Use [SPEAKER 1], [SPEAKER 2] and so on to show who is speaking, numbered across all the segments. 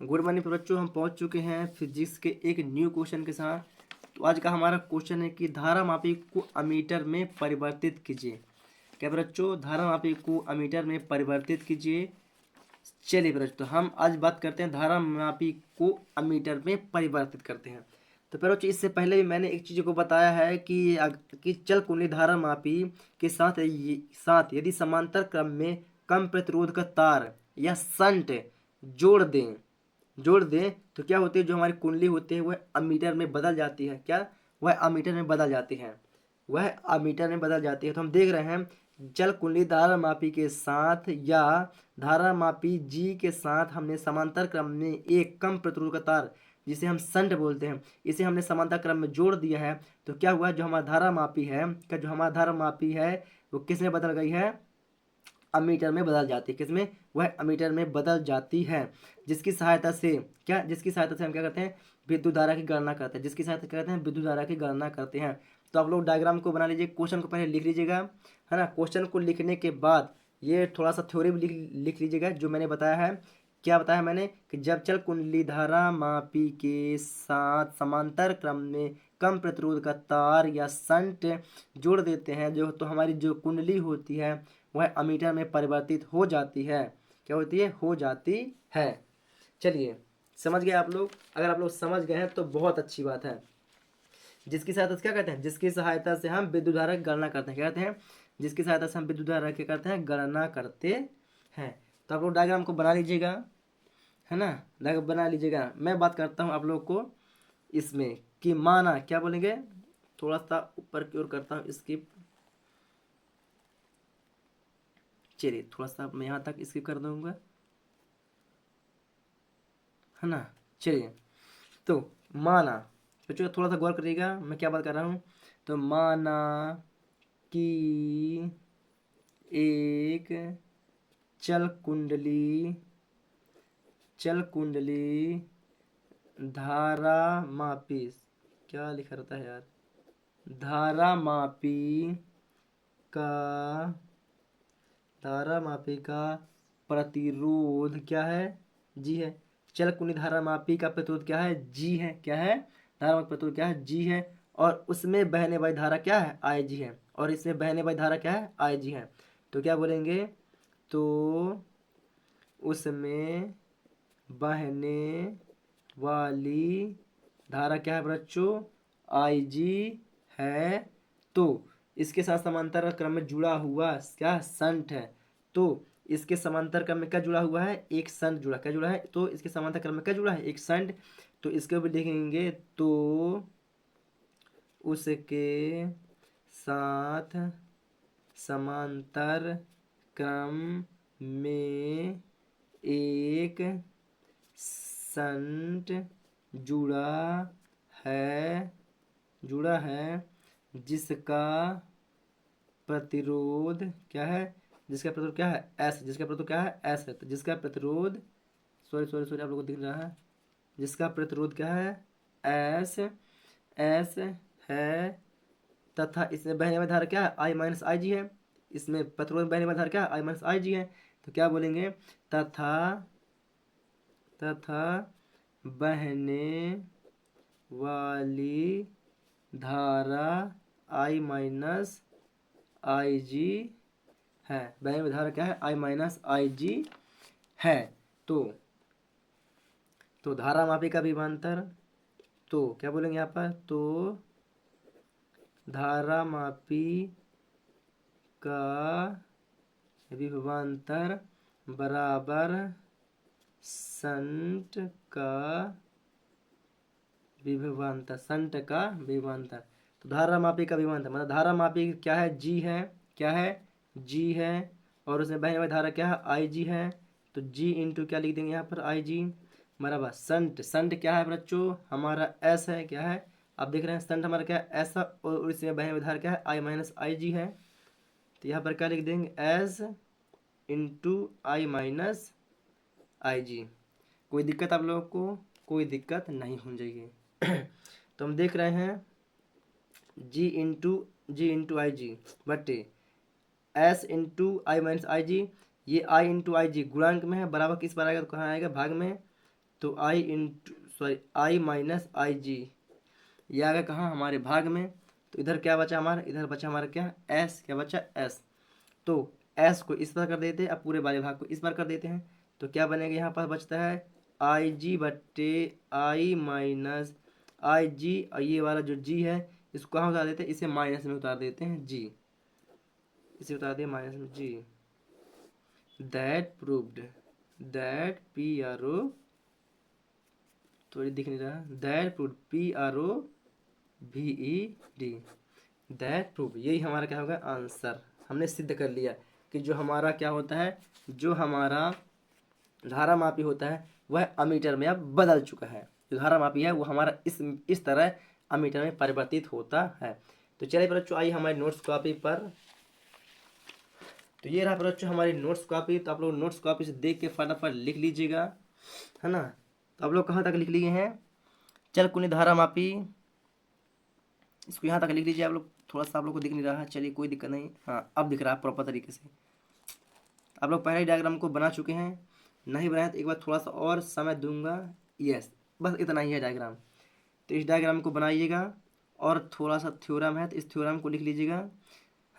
[SPEAKER 1] Good morning बच्चों, हम पहुंच चुके हैं फिजिक्स के एक न्यू क्वेश्चन के साथ। तो आज का हमारा क्वेश्चन है कि धारा मापी को अमीटर में परिवर्तित कीजिए। क्या बच्चों, धारा मापी को अमीटर में परिवर्तित कीजिए। चलिए बच्चों, तो हम आज बात करते हैं धारा मापी को अमीटर में परिवर्तित करते हैं। तो बच्चों, इससे पहले भी मैंने एक चीज़ को बताया है कि चल कुंडली धारा मापी के साथ यदि समांतर क्रम में कम प्रतिरोध का तार या शंट जोड़ दें तो क्या होती है, जो हमारी कुंडली होती है वह अमीटर में बदल जाती है। क्या वह अमीटर में बदल जाती है? वह अमीटर में बदल जाती है। तो हम देख रहे हैं जल कुंडली धारा मापी के साथ या धारा मापी जी के साथ हमने समांतर क्रम में एक कम प्रतिरोध का तार, जिसे हम शंट बोलते हैं, इसे हमने समांतर क्रम में जोड़ दिया है। तो क्या हुआ, जो हमारा धारा मापी है वो किस में बदल गई है? अमीटर में बदल जाती है। किसमें? वह अमीटर में बदल जाती है, जिसकी सहायता से हम क्या करते हैं? विद्युत धारा की गणना करते हैं। जिसकी सहायता से करते हैं विद्युत धारा की गणना करते हैं। तो आप लोग डायग्राम को बना लीजिए, क्वेश्चन को पहले लिख लीजिएगा, है ना। क्वेश्चन को लिखने के बाद ये थोड़ा सा थ्योरी भी लिख लीजिएगा, जो मैंने बताया है। क्या बताया मैंने? कि जब चल कुंडली धारा मापी के साथ समांतर क्रम में कम प्रतिरोध का तार या शंट जोड़ देते हैं, तो हमारी जो कुंडली होती है वह अमीटर में परिवर्तित हो जाती है। क्या होती है? हो जाती है। चलिए, समझ गए आप लोग? अगर आप लोग समझ गए हैं तो बहुत अच्छी बात है। जिसकी सहायता से क्या कहते हैं? जिसकी सहायता से हम विद्युत धारा की गणना करते हैं। क्या कहते हैं? जिसकी सहायता से हम विद्युत धारा की करते हैं, गणना करते हैं। तो आप लोग डायग्राम को बना लीजिएगा, है ना। डायग्राम बना लीजिएगा। मैं बात करता हूँ आप लोग को इसमें कि माना, क्या बोलेंगे, थोड़ा सा ऊपर की ओर करता हूँ इसकी। चलिए, थोड़ा सा मैं यहाँ तक स्किप कर दूंगा, है ना। चलिए, तो माना, बच्चों थोड़ा सा गौर करिएगा मैं क्या बात कर रहा हूँ। तो माना कि एक चल कुंडली धारा मापी, क्या लिखा रहता है यार, धारा मापी का प्रतिरोध क्या है? जी है। चल कुंडली धारा मापी का प्रतिरोध क्या है? जी है। क्या है? धारा मापी प्रतिरोध क्या है? जी है। और उसमें बहने वाली धारा क्या है? आई जी है। और इसमें बहने वाली धारा क्या है? आई जी है। तो क्या बोलेंगे? तो उसमें बहने वाली धारा क्या है बच्चों? आई जी है। तो इसके साथ समांतर क्रम में जुड़ा हुआ क्या? शंट है। तो इसके समांतर क्रम में क्या जुड़ा हुआ है? एक शंट जुड़ा। क्या जुड़ा है? तो इसके समांतर क्रम में क्या जुड़ा है? एक शंट। तो इसके भी लिखेंगे, तो उसके साथ समांतर क्रम में एक शंट जुड़ा है जिसका प्रतिरोध क्या है? जिसका प्रतिरोध क्या है? एस। जिसका प्रतिरोध क्या है? एस है। तो जिसका प्रतिरोध, सॉरी आप लोगों को दिख रहा है, जिसका प्रतिरोध क्या है? एस है, तथा इसमें बहने वाली धारा क्या है? आई माइनस आई जी है। इसमें प्रतिरोध में बहने वाली धारा क्या है? आई माइनस आई जी है। तो क्या बोलेंगे? तथा बहने वाली धारा आई माइनस आई जी है। बहने वाली धारा क्या है? आई माइनस आई जी है। तो धारा मापी का विभवांतर, तो क्या बोलेंगे यहाँ पर? तो धारा मापी का विभवांतर बराबर शंट का विभवांतर। तो धारा मापी का विभवांतर मतलब धारा मापी क्या है? जी है। क्या है? जी है। और उसमें बहने वाली धारा क्या है? आई जी है। तो जी इंटू क्या लिख देंगे यहाँ पर? आई जी बराबर शंट क्या है बच्चों? हमारा एस है। क्या है? आप देख रहे हैं शंट हमारा क्या है? एस। और इसमें बहने वाली धारा क्या है? आई माइनस आई जी है। तो यहाँ पर क्या लिख देंगे? S into I minus I जी। कोई दिक्कत आप लोगों को? कोई दिक्कत नहीं होनी चाहिए। तो हम देख रहे हैं जी इंटू आई जी बटे S into I minus I जी। ये आई इंटू आई जी गुणांक में है, बराबर किस पर आएगा? तो कहाँ आएगा? भाग में। तो आई माइनस आई जी, ये आ गया कहाँ हमारे भाग में। तो इधर क्या बचा हमारा, इधर बचा हमारा क्या, एस, क्या बचा एस। तो एस को इस बार कर देते हैं, अब पूरे वाले भाग को इस बार कर देते हैं। तो क्या बनेगा, यहाँ पर बचता है आई जी बट्टे आई माइनस आई जी, और ये वाला जो जी है इसको कहाँ उतार देते हैं, इसे माइनस में उतार देते हैं जी, इसे उतार दिया माइनस में जी। That proved, that P R O, थोड़ी दिख नहीं रहा, that proved P R O V E D, that prove, यही हमारा क्या होगा आंसर। हमने सिद्ध कर लिया कि जो हमारा क्या होता है, जो हमारा धारामापी होता है वह अमीटर में अब बदल चुका है। जो धारामापी है वो हमारा इस तरह अमीटर में परिवर्तित होता है। तो चलिए बच्चों, आइए हमारी नोट्स कॉपी पर। तो ये रहा बच्चों हमारी नोट्स कॉपी। तो आप लोग नोट्स कॉपी से देख के फटाफट लिख लीजिएगा, है ना। तो आप लोग कहाँ तक लिख लिए हैं, चल कुनी धारामापी, इसको यहाँ तक लिख लीजिए आप लोग। थोड़ा सा आप लोग को दिख नहीं रहा है, चलिए कोई दिक्कत नहीं, हाँ अब दिख रहा है प्रॉपर तरीके से। आप लोग पहले डायग्राम को बना चुके हैं, नहीं बनाए तो एक बार थोड़ा सा और समय दूंगा। यस, बस इतना ही है डायग्राम। तो इस डायग्राम को बनाइएगा, और थोड़ा सा थ्योरम है तो इस थ्योरम को लिख लीजिएगा,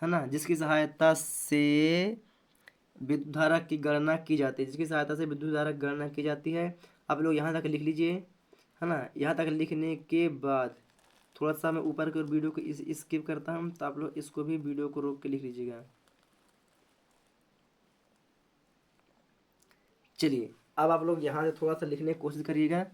[SPEAKER 1] है ना, जिसकी सहायता से विद्युत धारा की गणना की जाती है, जिसकी सहायता से विद्युत धारा की गणना की जाती है। आप लोग यहाँ तक लिख लीजिए, है ना। यहाँ तक लिखने के बाद थोड़ा सा मैं ऊपर की ओर वीडियो को स्किप करता हूँ, तो आप लोग इसको भी वीडियो को रोक के लिख लीजिएगा। चलिए अब आप लोग यहाँ से थोड़ा सा लिखने की कोशिश करिएगा।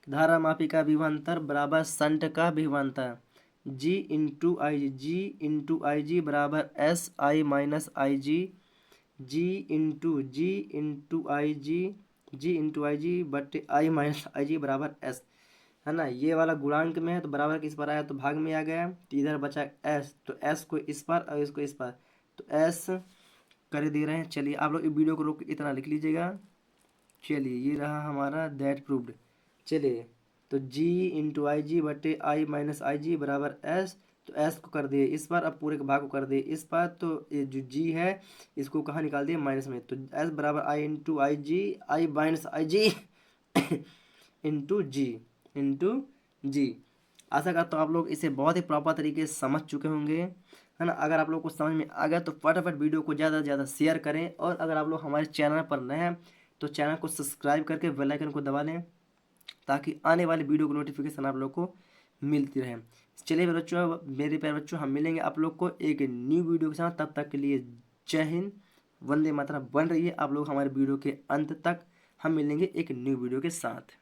[SPEAKER 1] धारामापी का विभवांतर बराबर संट का विभवांतर, जी into I G, G into I G बराबर S I minus I G, G into I G, G into I G बटे आई माइनस आई जी बराबर एस, है ना। ये वाला गुणांक में है तो बराबर किस पर आया, तो भाग में आ गया। तो इधर बचा एस, तो एस को इस पर और इसको इस पर, तो एस कर दे रहे हैं। चलिए आप लोग वीडियो को रोक के इतना लिख लीजिएगा। चलिए ये रहा हमारा दैट प्रूव्ड। चलिए तो जी इंटू आई जी बटे आई माइनस आई जी बराबर एस, तो एस को कर दिए इस पर, अब पूरे के भाग को कर दिए इस पर। तो ये जो जी है इसको कहाँ निकाल दिए, माइनस में। तो एस बराबर आई into I ji, I minus I ji into जी। आशा करता हूँ आप लोग इसे बहुत ही प्रॉपर तरीके से समझ चुके होंगे, है ना। अगर आप लोग को समझ में आ गया तो फटाफट वीडियो को ज़्यादा से ज़्यादा शेयर करें, और अगर आप लोग हमारे चैनल पर नए हैं तो चैनल को सब्सक्राइब करके बेल आइकन को दबा लें, ताकि आने वाली वीडियो की नोटिफिकेशन आप लोग को मिलती रहे। चलिए बच्चों, मेरे प्यारे बच्चों, हम मिलेंगे आप लोग को एक न्यू वीडियो के साथ। तब तक के लिए जय हिंद, वंदे मातरम। बन रही है आप लोग हमारे वीडियो के अंत तक, हम मिलेंगे एक न्यू वीडियो के साथ।